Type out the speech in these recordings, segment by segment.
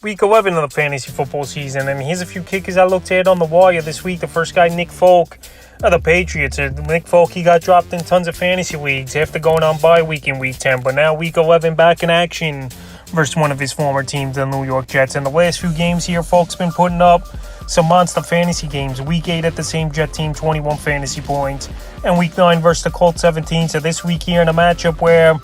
Week 11 of the fantasy football season, and here's a few kickers I looked at on the wire this week. The first guy, Nick Folk of the Patriots. Nick Folk, he got dropped in tons of fantasy leagues after going on bye week in Week 10, but now Week 11 back in action versus one of his former teams, the New York Jets. In the last few games here, Folk's been putting up some monster fantasy games. Week 8 at the same Jet team, 21 fantasy points, and Week 9 versus the Colts, 17. So this week here in a matchup where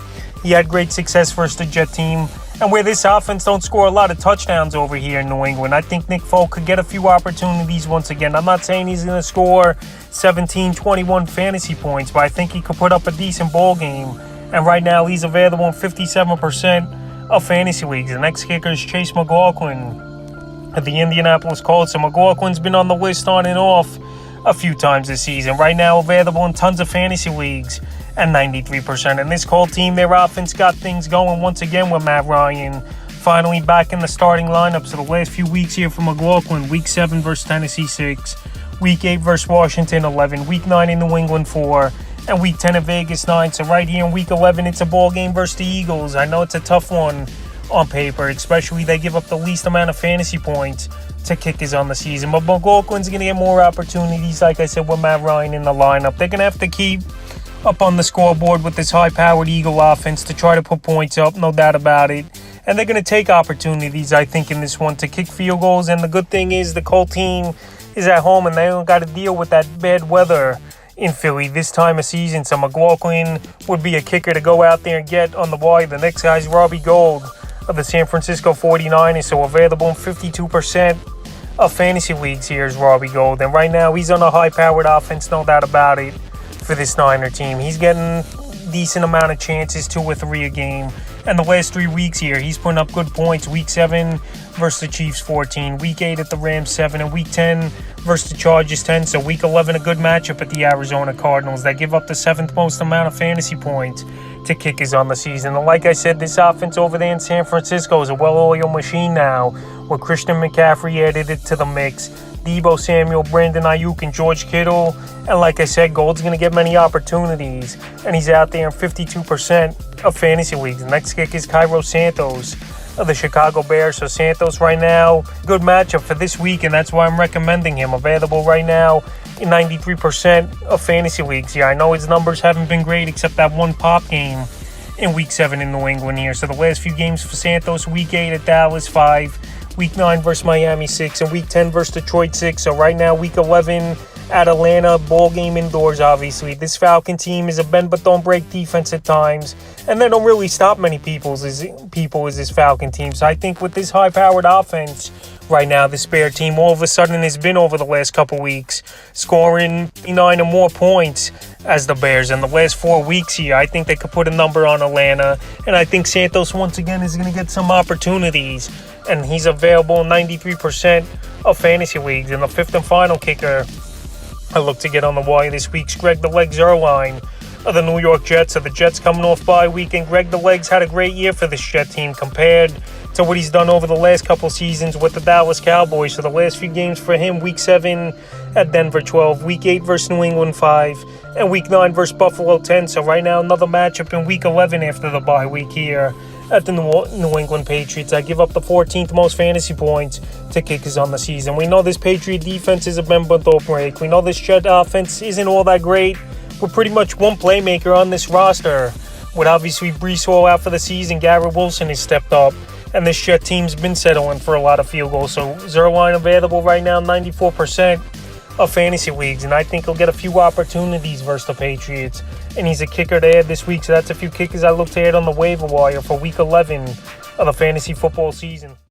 he had great success versus the Jet team, and where this offense don't score a lot of touchdowns over here in New England, I think Nick Folk could get a few opportunities once again. I'm not saying he's going to score 17, 21 fantasy points, but I think he could put up a decent ball game. And right now, he's available in 57% of fantasy leagues. The next kicker is Chase McLaughlin at the Indianapolis Colts. So McLaughlin's been on the list on and off a few times this season. Right now, available in tons of fantasy leagues at 93%. And this Colt team, their offense got things going once again with Matt Ryan finally back in the starting lineup. So the last few weeks here for McLaughlin: Week 7 versus Tennessee 6, Week 8 versus Washington 11, Week 9 in New England 4, and Week 10 in Vegas 9. So right here in Week 11, it's a ball game versus the Eagles. I know it's a tough one on paper, especially they give up the least amount of fantasy points to kickers on the season. But McLaughlin's going to get more opportunities, like I said, with Matt Ryan in the lineup. They're going to have to keep up on the scoreboard with this high-powered Eagle offense to try to put points up, no doubt about it. And they're going to take opportunities, I think, in this one to kick field goals. And the good thing is the Colt team is at home and they don't got to deal with that bad weather in Philly this time of season. So McLaughlin would be a kicker to go out there and get on the wire. The next guy is Robbie Gould of the San Francisco 49ers, so available in 52% of fantasy leagues. Here's Robbie Gould, and right now he's on a high-powered offense, no doubt about it, for this Niner team. He's getting decent amount of chances, 2 or 3 a game. And the last 3 weeks here, he's putting up good points. Week 7 versus the Chiefs 14, Week 8 at the Rams 7, and Week 10 versus the Chargers 10. So Week 11, a good matchup at the Arizona Cardinals that give up the 7th most amount of fantasy points to kickers on the season. And like I said, this offense over there in San Francisco is a well-oiled machine now, with Christian McCaffrey added it to the mix, Deebo Samuel, Brandon Ayuk, and George Kittle. And like I said, Gould's going to get many opportunities, and he's out there in 52% of fantasy leagues. The next kick is Cairo Santos of the Chicago Bears. So Santos right now, good matchup for this week, and that's why I'm recommending him. Available right now in 93% of fantasy leagues. Yeah, I know his numbers haven't been great except that one pop game in Week 7 in New England here. So the last few games for Santos: Week 8 at Dallas 5, Week 9 versus Miami 6, and Week 10 versus Detroit 6. So right now, Week 11 at Atlanta, ball game indoors, obviously. This Falcon team is a bend-but-don't-break defense at times, and they don't really stop many people as this Falcon team. So I think with this high-powered offense right now, this Bear team all of a sudden has been, over the last couple weeks, scoring 9 or more points as the Bears. In the last 4 weeks here, I think they could put a number on Atlanta, and I think Santos once again is going to get some opportunities, and he's available in 93% of fantasy leagues. And the fifth and final kicker I look to get on the wire this week's Greg the Legs Zuerlein of the New York Jets. So the Jets coming off bye week, and Greg the Legs had a great year for this Jet team compared to what he's done over the last couple seasons with the Dallas Cowboys. So the last few games for him: Week 7 at Denver 12, Week 8 versus New England 5, and Week 9 versus Buffalo 10. So right now, another matchup in Week 11 after the bye week here at the New England Patriots. I give up the 14th most fantasy points to kickers on the season. We know this Patriot defense is a bend-but-don't-break. We know this Jet offense isn't all that great. We're pretty much one playmaker on this roster, with obviously Breece Hall out for the season. Garrett Wilson has stepped up, and this Jet team's been settling for a lot of field goals. So Zuerlein available right now, 94% of fantasy leagues, and I think he'll get a few opportunities versus the Patriots, and he's a kicker to add this week. So that's a few kickers I look to add on the waiver wire for Week 11 of the fantasy football season.